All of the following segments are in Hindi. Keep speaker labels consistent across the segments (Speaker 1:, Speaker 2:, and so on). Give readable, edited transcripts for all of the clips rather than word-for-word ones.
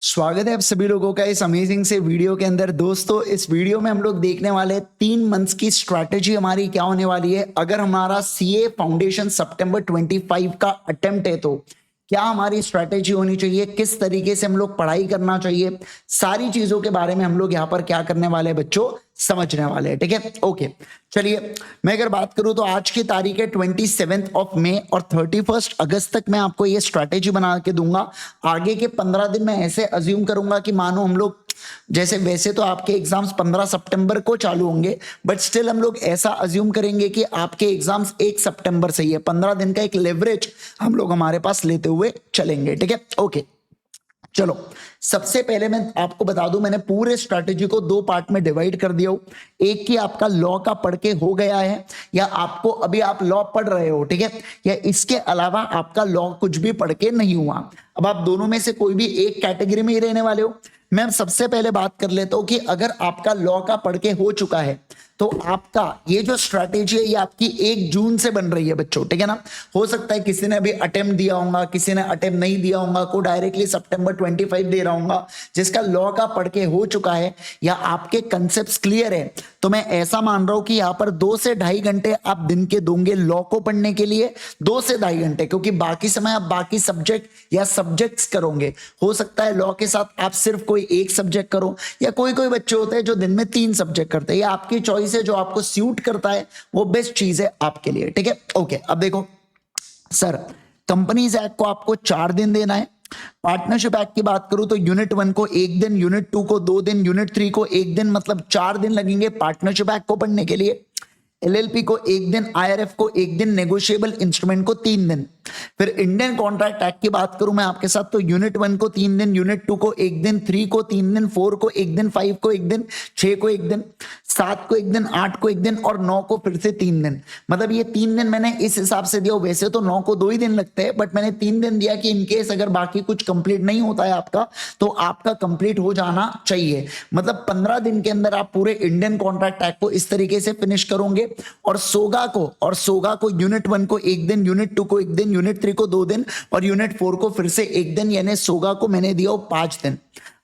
Speaker 1: स्वागत है आप सभी लोगों का इस अमेजिंग से वीडियो के अंदर। दोस्तों, इस वीडियो में हम लोग देखने वाले हैं 3 मंथ्स की स्ट्रैटेजी हमारी क्या होने वाली है। अगर हमारा सीए फाउंडेशन सितंबर 25 का अटेम्प्ट है तो क्या हमारी स्ट्रैटेजी होनी चाहिए, किस तरीके से हम लोग पढ़ाई करना चाहिए, सारी चीजों के बारे में हम लोग यहाँ पर क्या करने वाले हैं बच्चों, समझने वाले हैं। ठीक है, ओके। चलिए, मैं अगर बात करूं तो आज की तारीख है 27 और 31 अगस्त तक मैं आपको ये स्ट्रैटेजी बना के दूंगा। आगे के 15 दिन मैं ऐसे अज्यूम करूंगा कि मानो हम लोग जैसे वैसे तो आपके एग्जाम्स 15 सितंबर को चालू होंगे, बट स्टिल हम लोग ऐसा अज्यूम करेंगे कि आपके एग्जाम्स 1 सितंबर से ही है। 15 दिन का एक लेवरेज हम लोग हमारे पास लेते हुए चलेंगे। ठीक है, ओके। चलो, सबसे पहले मैं आपको बता दूं, मैंने पूरे स्ट्रैटेजी को 2 पार्ट में डिवाइड कर दिया हूं। एक की आपका लॉ का पढ़ के हो गया है, या आपको अभी आप लॉ पढ़ रहे हो, ठीक है, या इसके अलावा आपका लॉ कुछ भी पढ़ के नहीं हुआ। अब आप दोनों में से कोई भी एक कैटेगरी में ही रहने वाले हो। मैं सबसे पहले बात कर लेता हूं कि अगर आपका लॉ का पढ़ के हो चुका है तो आपका ये जो स्ट्रैटेजी है ये आपकी 1 जून से बन रही है बच्चों। ठीक है ना। हो सकता है किसी ने अभी अटेम्प्ट दिया होगा, किसी ने अटेम्प्ट नहीं दिया होगा, को डायरेक्टली सितंबर 25 दे रहा होगा। जिसका लॉ का पढ़ के हो चुका है या आपके कंसेप्ट क्लियर है, तो मैं ऐसा मान रहा हूं कि यहां पर 2 से ढाई घंटे आप दिन के दोगे लॉ को पढ़ने के लिए। 2 से ढाई घंटे, क्योंकि बाकी समय आप बाकी सब्जेक्ट या सब्जेक्ट्स करोगे। हो सकता है लॉ के साथ आप सिर्फ कोई एक सब्जेक्ट करो, या कोई कोई बच्चे होते हैं जो दिन में 3 सब्जेक्ट करते हैं। या आपकी चॉइस है, जो आपको सूट करता है वो बेस्ट चीज है आपके लिए। ठीक है, ओके। अब देखो सर, कंपनीज एक्ट को आपको 4 दिन देना है। पार्टनरशिप एक्ट की बात करूं तो यूनिट 1 को 1 दिन, यूनिट 2 को 2 दिन, यूनिट 3 को 1 दिन, मतलब 4 दिन लगेंगे पार्टनरशिप एक्ट को पढ़ने के लिए। एलएलपी को 1 दिन, आईआरएफ को 1 दिन, नेगोशिएबल इंस्ट्रूमेंट को 3 दिन। फिर इंडियन कॉन्ट्रैक्ट एक्ट की बात करूं मैं आपके साथ, तो यूनिट 1 को 3 दिन, यूनिट 2 को 1 दिन, 3 को 3 दिन, 4 को 1 दिन, 5 को 1 दिन, 6 को 1 दिन, 7 को 1 दिन, 8 को 1 दिन और 9 को फिर से 3 दिन। मतलब ये 3 दिन मैंने इस हिसाब से दिया। वैसे तो 9 को 2 ही दिन लगते हैं, बट मैंने 3 दिन दिया कि इनकेस अगर बाकी कुछ कंप्लीट नहीं होता है आपका, तो आपका कंप्लीट हो जाना चाहिए। मतलब 15 दिन के अंदर आप पूरे इंडियन कॉन्ट्रैक्ट एक्ट को इस तरीके से फिनिश करोगे। और सोगा को यूनिट 1 को 1 दिन, यूनिट 2 को 1 दिन, यूनिट 3 को 2 दिन और यूनिट 4 को फिर से 1 दिन, यानी सोगा को मैंने दिया 5 दिन।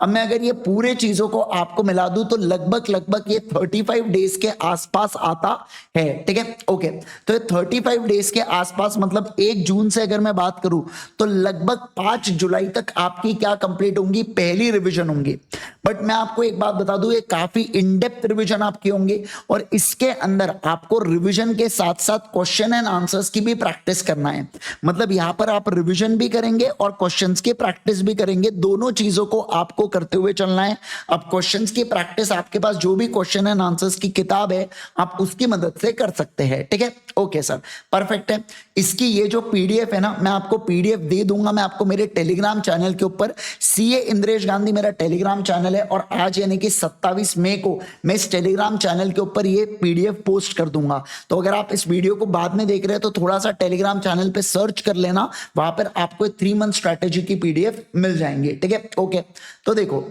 Speaker 1: अब मैं अगर ये पूरे चीजों को आपको मिला दूं तो लगभग ये 35 डेज के आसपास आता है। ठीक है, ओके। तो ये 35 डेज के आसपास, मतलब 1 जून से अगर मैं बात करूं तो लगभग 5 जुलाई तक आपकी क्या कंप्लीट होंगी, पहली रिवीजन होंगी। बट मैं आपको एक बात बता दूं, ये काफी इन डेप्थ रिवीजन आपकी होंगी, और इसके अंदर आपको रिवीजन के साथ साथ क्वेश्चन एंड आंसर्स की भी प्रैक्टिस करना है। मतलब यहां पर आप रिवीजन भी करेंगे और क्वेश्चंस की प्रैक्टिस भी करेंगे, दोनों चीजों को आपको करते हुए चलना है। अब क्वेश्चंस की प्रैक्टिस आपके पास जो भी क्वेश्चन एंड आंसर्स की किताब है, आप उसकी मदद से कर सकते हैं। ठीक है, ओके सर, परफेक्ट है। इसकी ये जो पीडीएफ है ना, मैं आपको पीडीएफ दे दूंगा। मैं आपको मेरे टेलीग्राम चैनल के ऊपर, सीए इंद्रेश गांधी मेरा टेलीग्राम चैनल है, और आज यानी कि 27 मई को मैं इस टेलीग्राम चैनल के ऊपर ये पीडीएफ पोस्ट कर दूंगा। तो अगर आप इस वीडियो को बाद में देख रहे हैं तो थोड़ा सा टेलीग्राम चैनल पे सर्च कर लेना, वहां पर आपको 3 मंथ स्ट्रैटेजी की पीडीएफ मिल जाएंगे। ठीक है, ओके। तो देखो,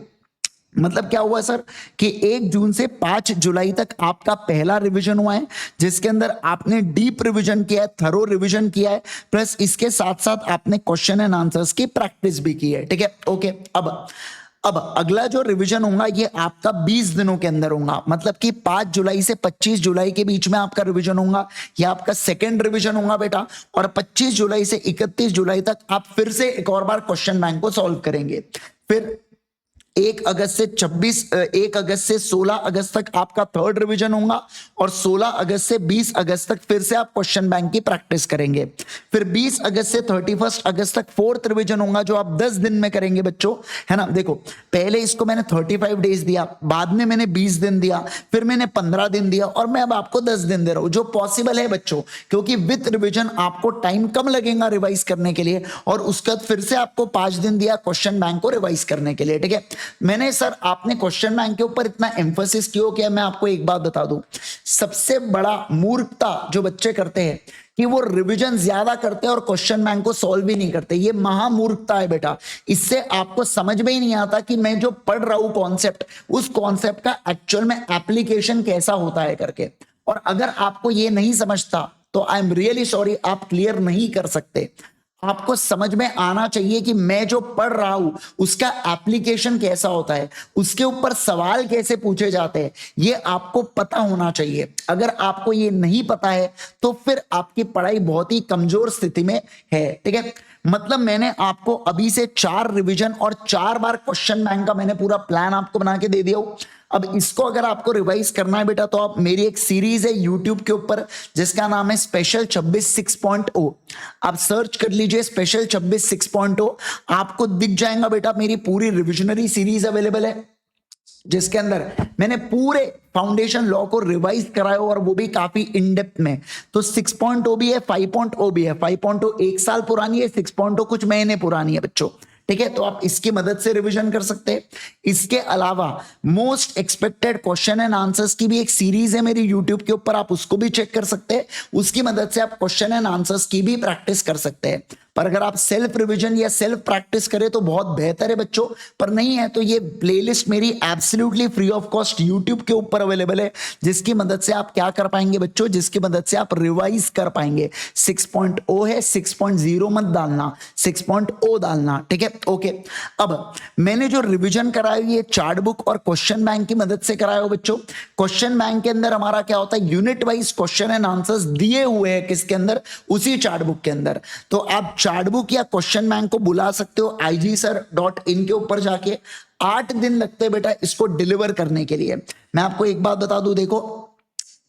Speaker 1: मतलब क्या हुआ सर कि 1 जून से 5 जुलाई तक आपका पहला रिवीजन हुआ है, जिसके अंदर आपने डीप रिवीजन किया है, थरो रिवीजन किया है, प्लस इसके साथ साथ आपने क्वेश्चन एंड आंसर्स की प्रैक्टिस भी की है। ठीक है, ओके। अब अगला जो रिवीजन होगा ये आपका 20 दिनों के अंदर होगा। मतलब कि 5 जुलाई से 25 जुलाई के बीच में आपका रिवीजन होगा। ये आपका सेकंड रिवीजन होगा बेटा। और 25 जुलाई से 31 जुलाई तक आप फिर से एक और बार क्वेश्चन बैंक को सॉल्व करेंगे। फिर 1 अगस्त से 16 अगस्त तक आपका थर्ड रिवीजन होगा, और 16 अगस्त से 20 अगस्त तक फिर से आप क्वेश्चन बैंक की प्रैक्टिस करेंगे। फिर 20 अगस्त से 31 अगस्त तक फोर्थ रिवीजन होगा, जो आप 10 दिन में करेंगे बच्चों, है ना। देखो, पहले इसको मैंने 35 डेज दिया, बाद में मैंने 20 दिन दिया, फिर मैंने 15 दिन दिया, और मैं अब आपको 10 दिन दे रहा हूं, जो पॉसिबल है बच्चों, क्योंकि विद रिवीजन आपको टाइम कम लगेगा रिवाइज करने के लिए। और उसके बाद फिर से आपको 5 दिन दिया क्वेश्चन बैंक को रिवाइज करने के लिए। ठीक है, मैंने सर आपने क्वेश्चन बैंक के ऊपर इतना एम्फोसिस क्यों किया, मैं आपको एक बात बता दूं। सबसे बड़ा मूर्खता जो बच्चे करते हैं कि वो रिवीजन ज्यादा करते हैं और क्वेश्चन बैंक को सॉल्व भी नहीं करते। ये महामूर्खता है बेटा। इससे आपको समझ में ही नहीं आता कि मैं जो पढ़ रहा हूं कॉन्सेप्ट, उस कॉन्सेप्ट का एक्चुअल में एप्लीकेशन कैसा होता है करके। और अगर आपको ये नहीं समझता तो आई एम रियली सॉरी, आप क्लियर नहीं कर सकते। आपको समझ में आना चाहिए कि मैं जो पढ़ रहा हूं उसका एप्लीकेशन कैसा होता है, उसके ऊपर सवाल कैसे पूछे जाते हैं, ये आपको पता होना चाहिए। अगर आपको ये नहीं पता है तो फिर आपकी पढ़ाई बहुत ही कमजोर स्थिति में है, ठीक है। मतलब मैंने आपको अभी से 4 रिवीजन और 4 बार क्वेश्चन बैंक का मैंने पूरा प्लान आपको बना के दे दिया हूं। अब इसको अगर आपको रिवाइज करना है बेटा, तो आप मेरी एक सीरीज है यूट्यूब के ऊपर जिसका नाम है स्पेशल 26 6.0। आप सर्च कर लीजिए स्पेशल 26 6.0, आपको दिख जाएगा बेटा मेरी पूरी रिविजनरी सीरीज अवेलेबल है, जिसके अंदर मैंने पूरे फाउंडेशन लॉ को रिवाइज कराया और वो भी काफी इन डेप्थ में। तो 6.0 भी है, 5.0 भी है। 5.0 1 साल पुरानी है, 6.0 कुछ महीने पुरानी है बच्चों, ठीक है। तो आप इसकी मदद से रिवीजन कर सकते हैं। इसके अलावा most expected question and answers की भी एक सीरीज है मेरी यूट्यूब के ऊपर, आप उसको भी चेक कर सकते हैं। उसकी मदद से आप क्वेश्चन एंड आंसर्स की भी प्रैक्टिस कर सकते हैं। पर अगर आप सेल्फ रिवीजन या सेल्फ प्रैक्टिस करें तो बहुत बेहतर है बच्चों, पर नहीं है तो ये प्लेलिस्ट मेरी absolutely free of cost YouTube के ऊपर अवेलेबल है, जिसकी मदद से आप क्या कर पाएंगे बच्चों, जिसकी मदद से आप रिवाइज कर पाएंगे। 6.0 है, 6.0 मत डालना, 6.0 डालना, ठीक है। ओके, अब मैंने जो रिवीजन कराया ये चार्ट बुक और क्वेश्चन बैंक की मदद से कराया हो बच्चों। क्वेश्चन बैंक के अंदर हमारा क्या होता है, unit wise question and answers दिए हुए हैं किसके अंदर, उसी चार्ट बुक के अंदर। तो आप चार्ट बुक या क्वेश्चन बैंक को बुला सकते हो IGSir.in के ऊपर जाके। 8 दिन लगते हैं बेटा इसको डिलीवर करने के लिए। मैं आपको एक बात बता दूं, देखो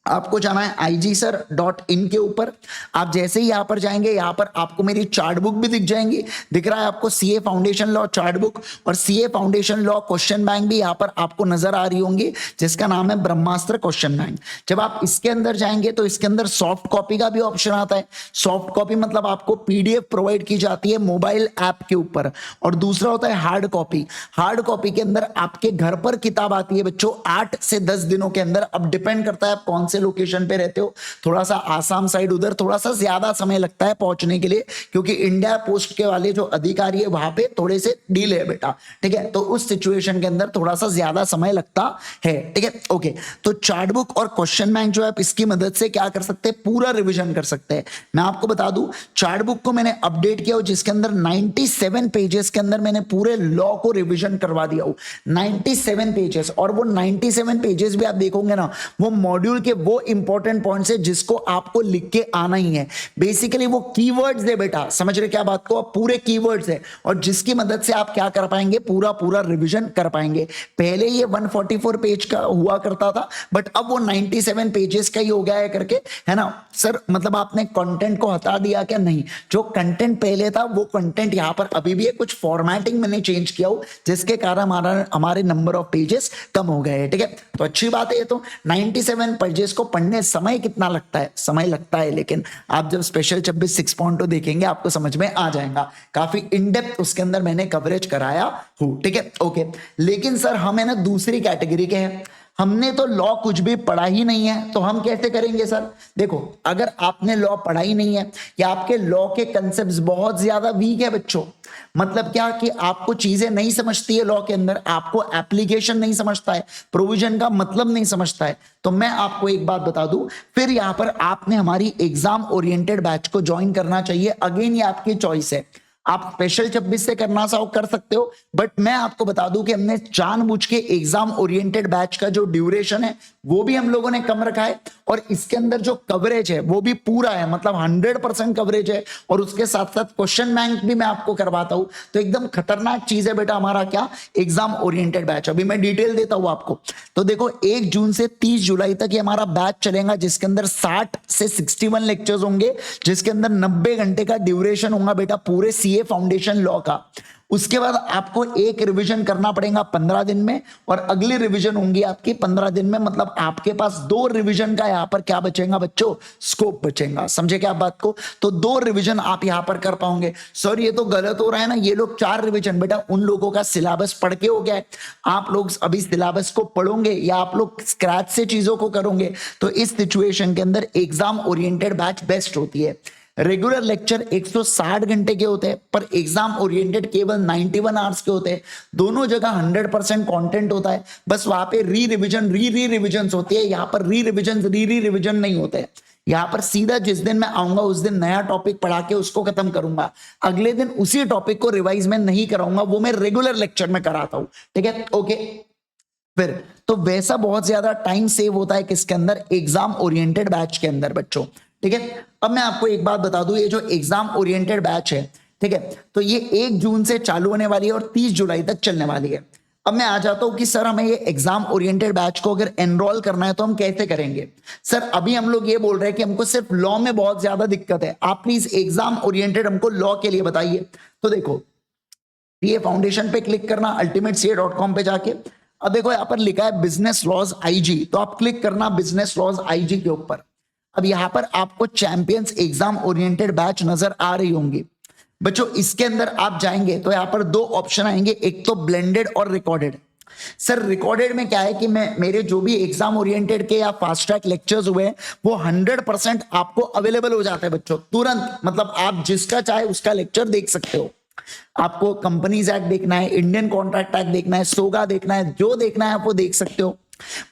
Speaker 1: आपको जाना है IGSir.in के ऊपर। आप जैसे ही यहां पर जाएंगे, यहां पर आपको मेरी चार्ट बुक भी दिख जाएंगी, दिख रहा है आपको CA foundation law chart book और CA foundation law question bank भी यहां पर आपको नजर आ रही होंगी, जिसका नाम है ब्रह्मास्त्र क्वेश्चन बैंक। जब आप इसके अंदर जाएंगे तो इसके अंदर सॉफ्ट कॉपी का भी ऑप्शन आता है। सॉफ्ट कॉपी मतलब आपको PDF प्रोवाइड की जाती है मोबाइल ऐप के ऊपर, और दूसरा होता है हार्ड कॉपी। हार्ड कॉपी के अंदर आपके घर पर किताब आती है बच्चों 8 से 10 दिनों के अंदर। अब डिपेंड करता है आप कौन से लोकेशन पे रहते हो, थोड़ा सा आसाम साइड उधर थोड़ा सा ज्यादा समय लगता है पहुंचने के लिए, क्योंकि इंडिया पोस्ट के वाले जो अधिकारी है वहां पे थोड़े से डीले है बेटा, ठीक है। तो उस सिचुएशन के अंदर थोड़ा सा ज्यादा समय लगता है, ठीक है। ओके, तो चार्ट बुक और क्वेश्चन बैंक जो है आप इसकी मदद से क्या कर सकते हैं, पूरा रिविजन कर सकते हैं। मैं आपको बता दूं चार्ट बुक को मैंने अपडेट किया हो, जिसके अंदर 97 पेजेस के अंदर मैंने पूरे लॉ को रिविजन करवा दिया हूं। 97 पेजेस, और वो 97 पेजेस भी आप देखोगे ना, वो मॉड्यूल के वो इंपॉर्टेंट पॉइंट्स है जिसको आपको लिख के आना ही है। बेसिकली वो कीवर्ड्स है बेटा, समझ रहे क्या बात को, अब पूरे कीवर्ड्स है, और जिसकी मदद से आप क्या कर पाएंगे, पूरा पूरा रिवीजन कर पाएंगे। पहले ये 144 पेज का हुआ करता था, बट अब वो 97 पेजेस का ही हो गया है करके, है ना सर। मतलब आपने कंटेंट को हटा दिया क्या, नहीं, जो कंटेंट पहले था वो कंटेंट यहां पर अभी भी है, कुछ फॉर्मेटिंग मैंने चेंज किया हो जिसके कारण हमारे नंबर ऑफ पेजेस कम हो गए हैं, ठीक है। तो अच्छी बात है ये तो। 97 पेजेस को पढ़ने समय कितना लगता है, समय लगता है, लेकिन आप जब स्पेशल 26 6.0 देखेंगे आपको समझ में आ जाएगा। काफी इन डेप्थ उसके अंदर मैंने कवरेज कराया हूं, ठीक है। ओके, लेकिन सर हम है ना दूसरी कैटेगरी के हैं, हमने तो लॉ कुछ भी पढ़ा ही नहीं है, तो हम कैसे करेंगे सर। देखो, अगर आपने लॉ पढ़ा ही नहीं है या आपके लॉ के कंसेप्ट्स बहुत ज्यादा वीक है बच्चों, मतलब क्या कि आपको चीजें नहीं समझती है लॉ के अंदर, आपको एप्लीकेशन नहीं समझता है, प्रोविजन का मतलब नहीं समझता है, तो मैं आपको एक बात बता दूं, फिर यहां पर आपने हमारी एग्जाम ओरिएंटेड बैच को ज्वाइन करना चाहिए। अगेन ये आपकी चॉइस है, आप स्पेशल 26 से करना चाहो कर सकते हो, बट मैं आपको बता दूं कि हमने जानबूझ के एग्जाम ओरिएंटेड बैच का जो ड्यूरेशन है वो भी हम लोगों ने कम रखा है, और इसके अंदर जो कवरेज है वो भी पूरा है, मतलब 100% कवरेज है, और उसके साथ साथ क्वेश्चन बैंक भी मैं आपको करवाता हूं। तो एकदम खतरनाक चीज है बेटा हमारा क्या, एग्जाम ओरिएंटेड बैच। अभी मैं डिटेल देता हूं आपको। तो देखो 1 जून से 30 जुलाई तक ये हमारा बैच चलेगा, जिसके अंदर 60 से 61 लेक्चर्स होंगे, जिसके अंदर 90 घंटे का ड्यूरेशन होगा बेटा पूरे CA फाउंडेशन लॉ का। उसके बाद आपको एक रिवीजन करना पड़ेगा 15 दिन में, और अगली रिवीजन होंगी आपकी 15 दिन में, मतलब आपके पास 2 रिवीजन का यहां पर क्या बचेगा बच्चों, स्कोप बचेगा। समझे क्या बात को, तो 2 रिवीजन आप यहां पर कर पाओगे। सर ये तो गलत हो रहा है ना, ये लोग 4 रिवीजन, बेटा उन लोगों का सिलेबस पढ़ के हो गया है, आप लोग अभी सिलेबस को पढ़ोगे या आप लोग स्क्रैच से चीजों को करोगे, तो इस सिचुएशन के अंदर एग्जाम ओरिएंटेड बैच बेस्ट होती है। रेगुलर लेक्चर 160 घंटे के होते हैं, पर एग्जाम ओरिएंटेड केवल 91 आवर्स के होते हैं। दोनों जगह 100% कंटेंट होता है, बस वहां पे री रिविजन होती है, यहाँ पर री रिविजन नहीं होते हैं। यहाँ पर सीधा जिस दिन मैं आऊंगा उस दिन नया टॉपिक पढ़ा के उसको खत्म करूंगा, अगले दिन उसी टॉपिक को रिवाइज में नहीं कराऊंगा, वो मैं रेगुलर लेक्चर में कराता हूं, ठीक है। ओके, फिर तो वैसा बहुत ज्यादा टाइम सेव होता है किसके अंदर, एग्जाम ओरिएंटेड बैच के अंदर बच्चों, ठीक है। अब मैं आपको एक बात बता दूं, ये जो एग्जाम ओरिएंटेड बैच है, ठीक है, तो ये 1 जून से चालू होने वाली है और 30 जुलाई तक चलने वाली है। अब मैं आ जाता हूं कि सर हमें ये एग्जाम ओरिएंटेड बैच को अगर एनरोल करना है तो हम कैसे करेंगे। सर अभी हम लोग ये बोल रहे हैं कि हमको सिर्फ लॉ में बहुत ज्यादा दिक्कत है, आप प्लीज एग्जाम ओरिएंटेड हमको लॉ के लिए बताइए। तो देखो, ये फाउंडेशन पे क्लिक करना, ultimatecA.com पे जाके, अब देखो यहाँ पर लिखा है बिजनेस लॉज आईजी, तो आप क्लिक करना बिजनेस लॉज आईजी के ऊपर। अब यहाँ पर आपको चैंपियंस एग्जाम ओरिएंटेड बैच नजर आ रही होंगी बच्चों। इसके अंदर आप जाएंगे तो यहाँ पर 2 ऑप्शन आएंगे, एक तो ब्लेंडेड और रिकॉर्डेड। सर रिकॉर्डेड में क्या है कि मैं मेरे जो भी एग्जाम ओरिएंटेड के या फास्ट ट्रैक लेक्चर्स हुए हैं वो 100% आपको अवेलेबल हो जाता है बच्चों, तुरंत, मतलब आप जिसका चाहे उसका लेक्चर देख सकते हो। आपको कंपनीज एक्ट देखना है, इंडियन कॉन्ट्रैक्ट एक्ट देखना है, सोगा देखना है, जो देखना है आप वो देख सकते हो।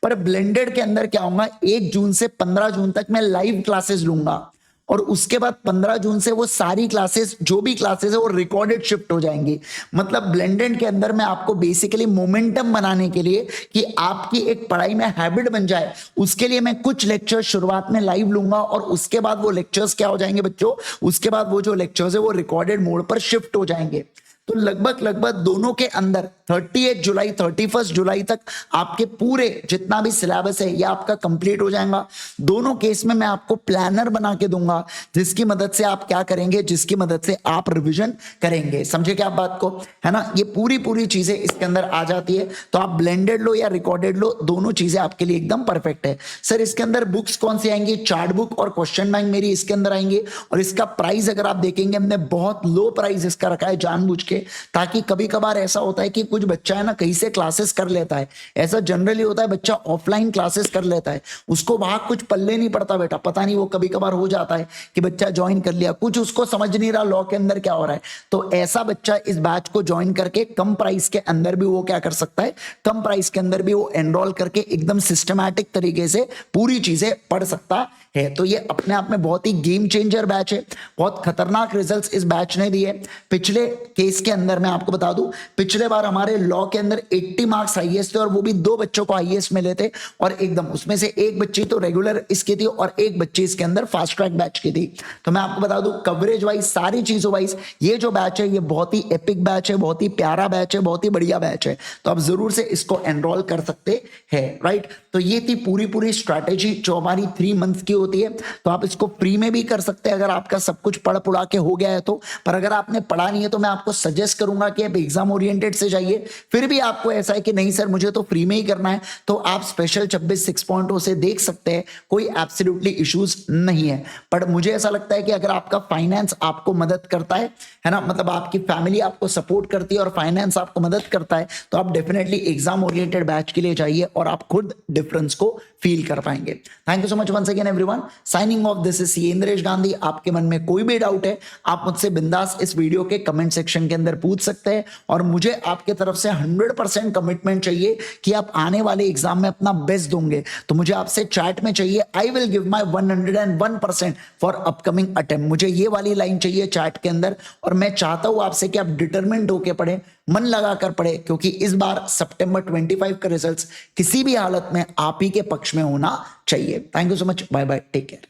Speaker 1: पर ब्लेंडेड के अंदर क्या होगा, 1 जून से 15 जून तक मैं लाइव क्लासेस लूंगा और उसके बाद 15 जून से वो सारी क्लासेस, जो भी क्लासेस है वो रिकॉर्डेड शिफ्ट हो जाएंगी। मतलब ब्लेंडेड के अंदर मैं आपको बेसिकली मोमेंटम बनाने के लिए कि आपकी एक पढ़ाई में हैबिट बन जाए, उसके लिए मैं कुछ लेक्चर शुरुआत में लाइव लूंगा और उसके बाद वो लेक्चर्स क्या हो जाएंगे बच्चों, उसके बाद वो जो लेक्चर्स है वो रिकॉर्डेड मोड पर शिफ्ट हो जाएंगे। तो लगभग दोनों के अंदर 31 जुलाई 31 जुलाई तक आपके पूरे जितना भी सिलेबस है ये आपका कंप्लीट हो जाएगा। दोनों केस में मैं आपको प्लानर बना के दूंगा जिसकी मदद से आप क्या करेंगे, जिसकी मदद से आप रिवीजन करेंगे। समझे क्या आप बात को, है ना। ये पूरी चीजें इसके अंदर आ जाती है। तो आप ब्लेंडेड लो या रिकॉर्डेड लो, दोनों चीजें आपके लिए एकदम परफेक्ट है। सर इसके अंदर बुक्स कौन सी आएंगी, चार्ट बुक और क्वेश्चन बैंक मेरी इसके अंदर आएंगे। और इसका प्राइस अगर आप देखेंगे हमने बहुत लो प्राइस इसका रखा है जानबूझ के, ताकि कभी कभार ऐसा होता है कि कुछ बच्चा है ना कहीं से क्लासेस कर लेता है, ऐसा जनरली होता है, बच्चा ऑफलाइन क्लासेस कर लेता है, उसको वहां कुछ पल्ले नहीं पड़ता बेटा, पता नहीं वो कभी कभार हो जाता है कि बच्चा ज्वाइन कर लिया, कुछ उसको समझ नहीं रहा लॉ के अंदर क्या हो रहा है, तो ऐसा बच्चा इस बैच को ज्वाइन करके कम प्राइस के अंदर भी वो क्या कर सकता है, कम प्राइस के अंदर भी वो एनरोल करके एकदम सिस्टमैटिक तरीके से पूरी चीजें पढ़ सकता है। तो ये अपने आप में बहुत ही गेम चेंजर बैच है, बहुत खतरनाक रिजल्ट्स इस बैच ने दिए। पिछले केस के अंदर मैं आपको बता दूं, पिछले बार हमारे लॉ के अंदर 80 मार्क्स हाईएस्ट थे और वो भी 2 बच्चों को हाईएस्ट मिले थे, और एकदम उसमें से एक बच्ची तो रेगुलर इसकी थी और एक बच्ची इसके अंदर फास्ट ट्रैक बैच की थी। तो मैं आपको बता दूं कवरेज वाइज, सारी चीजों वाइज ये जो बैच है ये बहुत ही एपिक बैच है, बहुत ही प्यारा बैच है, बहुत ही बढ़िया बैच है। तो आप जरूर से इसको एनरोल कर सकते हैं, राइट। तो ये थी पूरी स्ट्रैटेजी जो हमारी 3 मंथ की होती है। तो आप इसको फ्री में भी कर सकते हैं अगर आपका सब कुछ पढ़ पुढ़ा के हो गया है तो, पर अगर आपने पढ़ा नहीं है तो मैं आपको सजेस्ट करूंगा कि आप एग्जाम ओरिएंटेड से जाइए। फिर भी आपको ऐसा है कि नहीं सर मुझे तो फ्री में ही करना है, तो आप स्पेशल 26 6.0 से देख सकते हैं, कोई एब्सोल्युटली इश्यूज नहीं है। पर मुझे ऐसा लगता है कि अगर आपका फाइनेंस आपको मदद करता है ना, मतलब आपकी फैमिली आपको सपोर्ट करती है और फाइनेंस आपको मदद करता है, तो आप डेफिनेटली एग्जाम ओरिएंटेड बैच के लिए जाइए और आप खुद डिफरेंस को फील कर पाएंगे। Thank you so much once again everyone, signing off, this is C Indresh Gandhi. आपके मन में कोई भी डाउट है आप मुझसे बिंदास इस वीडियो के कमेंट सेक्शन के अंदर पूछ सकते हैं, और मुझे आपके तरफ से 100% कमिटमेंट चाहिए कि आप आने वाले एग्जाम में अपना बेस्ट दोगे। तो मुझे आपसे चैट में चाहिए, I will give my 101% for upcoming attempt. मुझे ये वाली लाइन चाहिए चैट के अंदर, और मैं चाहता हूं आपसे कि आप डिटरमिन्ड होकर पढ़े, मन लगाकर पढ़े, क्योंकि इस बार सितंबर 25 का रिजल्ट्स किसी भी हालत में आप ही के पक्ष में होना चाहिए। Thank you so much, bye bye, take care.